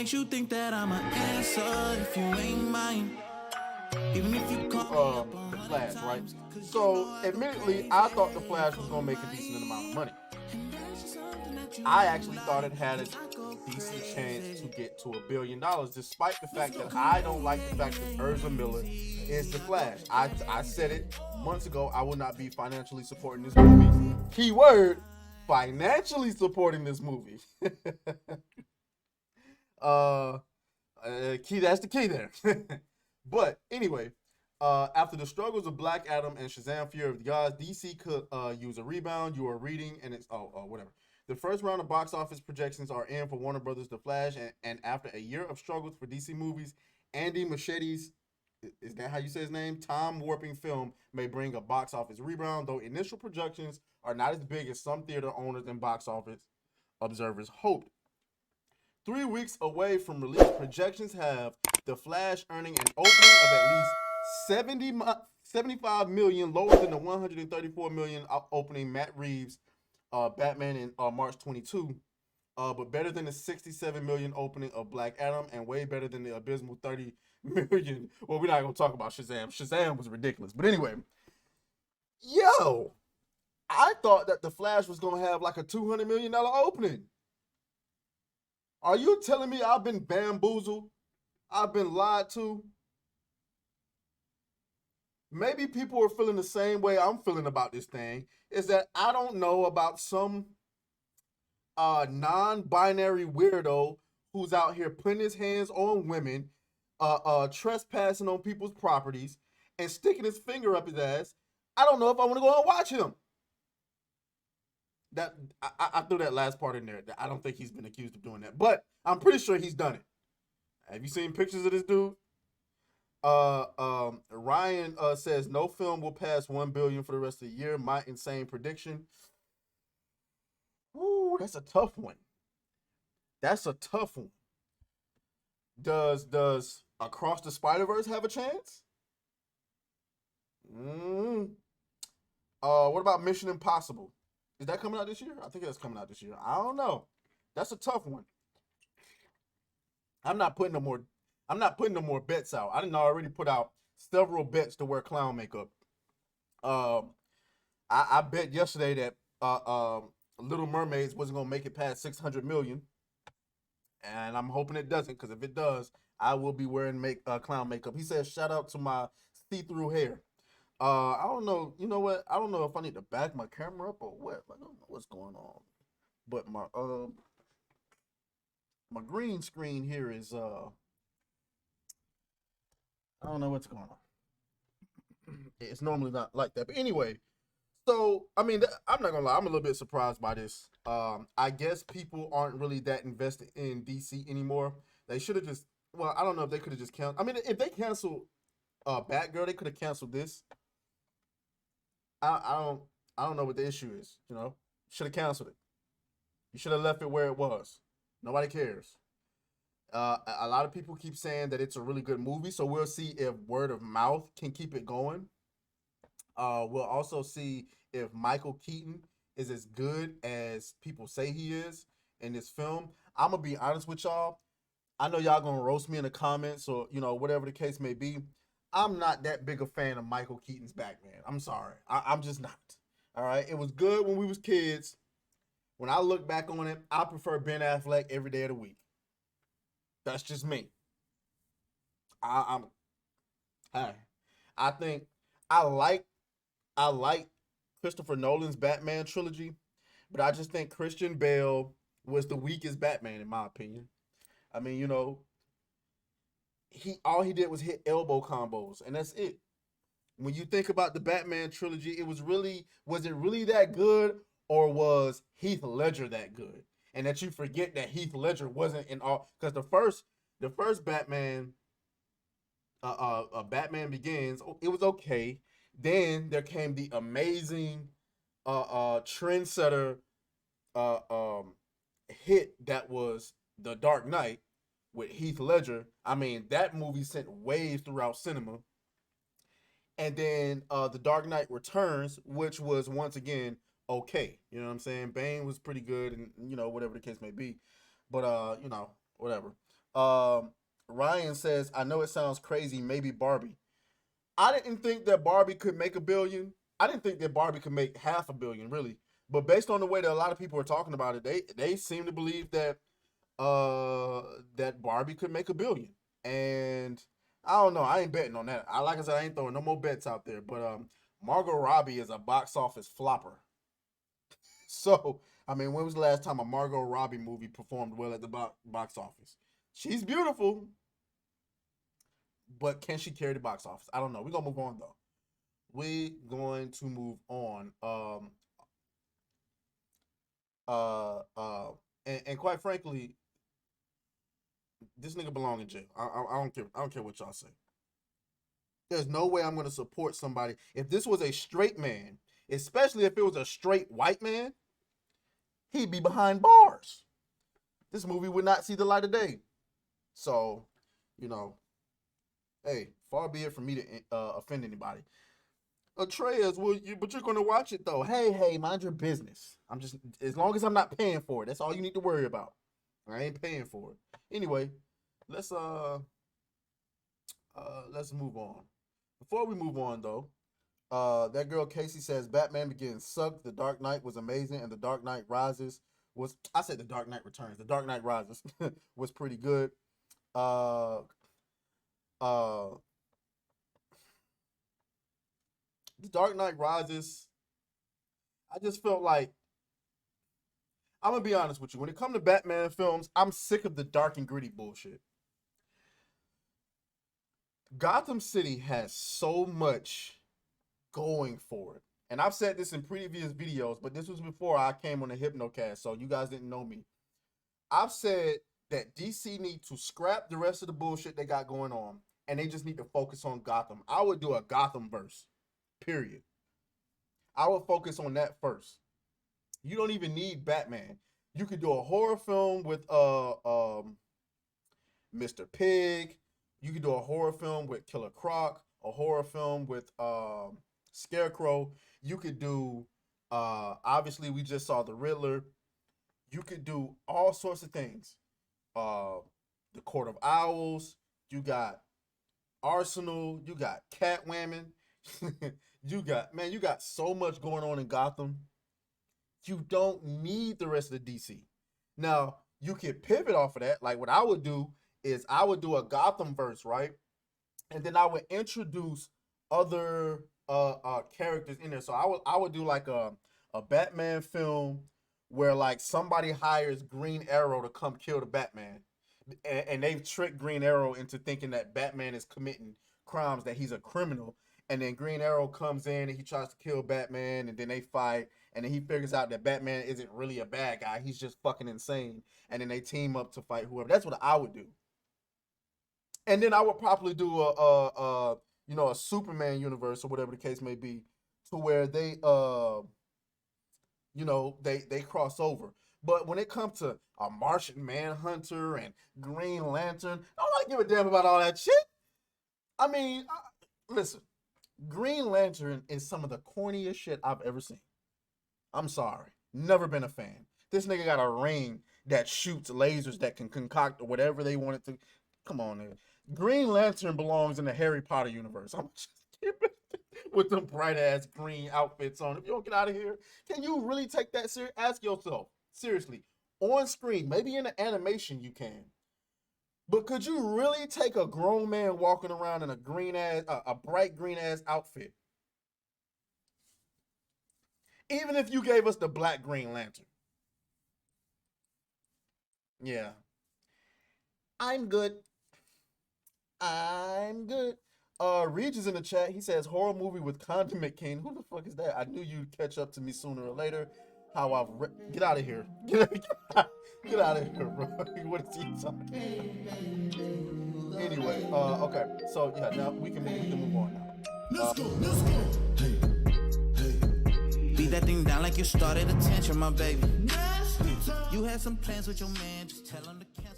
Makes you think that I'm an answer if you ain't mine. Even if you call me up The on Flash, right? times, cause you know So, I don't admittedly, play I thought the games. Flash was gonna make a decent amount of money. And that's just something that you I don't actually thought like, it had a 'cause I go decent chance to crazy. get to $1 billion, despite the Let's fact go that I don't like the fact that Ezra Miller is the crazy. I go Flash. I said it crazy. months ago. I will not be financially supporting this movie. Keyword: financially supporting this movie. uh, Key. That's the key there. But anyway, after the struggles of Black Adam and Shazam: Fury of the Gods, DC could use a rebound. You are reading, and it's whatever. The first round of box office projections are in for Warner Brothers' The Flash, and after a year of struggles for DC movies, Andy Muschietti's, is that how you say his name? Time warping film may bring a box office rebound, though initial projections are not as big as some theater owners and box office observers hoped. 3 weeks away from release, projections have The Flash earning an opening of at least 75 million, lower than the 134 million opening Matt Reeves Batman in March 22, but better than the 67 million opening of Black Adam and way better than the abysmal 30 million. Well, we're not going to talk about Shazam. Shazam was ridiculous. But anyway, yo, I thought that The Flash was going to have like a $200 million opening. Are you telling me I've been bamboozled? I've been lied to? Maybe people are feeling the same way I'm feeling about this thing. Is that I don't know about some non-binary weirdo who's out here putting his hands on women, trespassing on people's properties, and sticking his finger up his ass. I don't know if I want to go and watch him. That I threw that last part in there. I don't think he's been accused of doing that, but I'm pretty sure he's done it. Have you seen pictures of this dude? Ryan says no film will pass 1 billion for the rest of the year. My insane prediction. Ooh, that's a tough one. That's a tough one. Does Across the Spider Verse have a chance? Mm. What about Mission Impossible? Is that coming out this year? I think that's coming out this year. I don't know. That's a tough one. I'm not putting no more. I'm not putting no more bets out. I didn't already put out several bets to wear clown makeup. Um, I bet yesterday that Little Mermaids wasn't gonna make it past 600 million, and I'm hoping it doesn't. Because if it does, I will be wearing clown makeup. He says, "Shout out to my see-through hair." I don't know. You know what? I don't know if I need to back my camera up or what. I don't know what's going on. But my green screen here is I don't know what's going on. It's normally not like that. But anyway, so I mean, I'm not gonna lie. I'm a little bit surprised by this. I guess people aren't really that invested in DC anymore. They should have just. Well, I don't know if they could have just canceled. I mean, if they canceled Batgirl, they could have canceled this. I, I don't. I don't know what the issue is. You know, should have canceled it. You should have left it where it was. Nobody cares. A lot of people keep saying that it's a really good movie, so we'll see if word of mouth can keep it going. We'll also see if Michael Keaton is as good as people say he is in this film. I'm gonna be honest with y'all. I know y'all gonna roast me in the comments, or whatever the case may be. I'm not that big a fan of Michael Keaton's Batman. I'm sorry. I'm just not. All right. It was good when we was kids. When I look back on it, I prefer Ben Affleck every day of the week. That's just me. I'm. Hey, I think I like I like Christopher Nolan's Batman trilogy, but I just think Christian Bale was the weakest Batman in my opinion. I mean, he all he did was hit elbow combos, and that's it. When you think about the Batman trilogy, was it really that good, or was Heath Ledger that good? And that you forget that Heath Ledger wasn't in all, because the first Batman Begins, it was okay. Then there came the amazing trendsetter uh, um, hit that was The Dark Knight with Heath Ledger. I mean, that movie sent waves throughout cinema. And then The Dark Knight Returns, which was once again okay. You know what I'm saying? Bane was pretty good, and whatever the case may be. But whatever. Ryan says, I know it sounds crazy, maybe Barbie. I didn't think that Barbie could make $1 billion. I didn't think that Barbie could make $500 million, really. But based on the way that a lot of people are talking about it, they seem to believe that that Barbie could make $1 billion. And I don't know. I ain't betting on that. Like I said, I ain't throwing no more bets out there. But Margot Robbie is a box office flopper. So, I mean, when was the last time a Margot Robbie movie performed well at the box office? She's beautiful, but can she carry the box office? I don't know. We're going to move on, though. We're going to move on. And quite frankly, this nigga belong in jail. I don't care. I don't care what y'all say. There's no way I'm going to support somebody. If this was a straight man, especially if it was a straight white man, he'd be behind bars. This movie would not see the light of day. So, you know, hey, far be it from me to offend anybody. Atreus, but you're going to watch it, though. Hey, mind your business. As long as I'm not paying for it, that's all you need to worry about. I ain't paying for it. Anyway, let's move on. Before we move on, though, that girl Casey says Batman Begins sucked, The Dark Knight was amazing, and The Dark Knight Rises was, I said The Dark Knight Returns, The Dark Knight Rises was pretty good. The Dark Knight Rises, I just felt like, I'm going to be honest with you. When it comes to Batman films, I'm sick of the dark and gritty bullshit. Gotham City has so much going for it. And I've said this in previous videos, but this was before I came on the Hypnocast, so you guys didn't know me. I've said that DC need to scrap the rest of the bullshit they got going on, and they just need to focus on Gotham. I would do a Gotham verse, period. I would focus on that first. You don't even need Batman. You could do a horror film with Mr. Pig. You could do a horror film with Killer Croc, a horror film with Scarecrow. You could do, obviously we just saw the Riddler. You could do all sorts of things. The Court of Owls. You got Arsenal. You got Catwoman. you got so much going on in Gotham. You don't need the rest of the DC. Now, you can pivot off of that. Like what I would do is I would do a Gotham verse, right? And then I would introduce other characters in there. So I would do like a Batman film where like somebody hires Green Arrow to come kill the Batman. And they've tricked Green Arrow into thinking that Batman is committing crimes, that he's a criminal. And then Green Arrow comes in and he tries to kill Batman, and then they fight, and then he figures out that Batman isn't really a bad guy. He's just fucking insane. And then they team up to fight whoever. That's what I would do. And then I would probably do a Superman universe or whatever the case may be, to where they they cross over. But when it comes to a Martian Manhunter and Green Lantern, I don't give a damn about all that shit. I mean, listen, Green Lantern is some of the corniest shit I've ever seen. I'm sorry. Never been a fan. This nigga got a ring that shoots lasers that can concoct or whatever they want it to. Come on, nigga. Green Lantern belongs in the Harry Potter universe. I'm just with them bright ass green outfits on. If you don't get out of here, can you really take that serious? Ask yourself, seriously, on screen, maybe in the animation you can. But could you really take a grown man walking around in a bright green ass outfit? Even if you gave us the black Green Lantern. Yeah. I'm good. Regis in the chat, he says horror movie with Condiment King. Who the fuck is that? I knew you'd catch up to me sooner or later. Get out of here. Get out of here, bro. What is he talking about? Anyway, okay. So yeah, now we can move on now. Let's go. Hey. Beat that thing down like you started attention, my baby. You had some plans with your man, just tell him to cancel.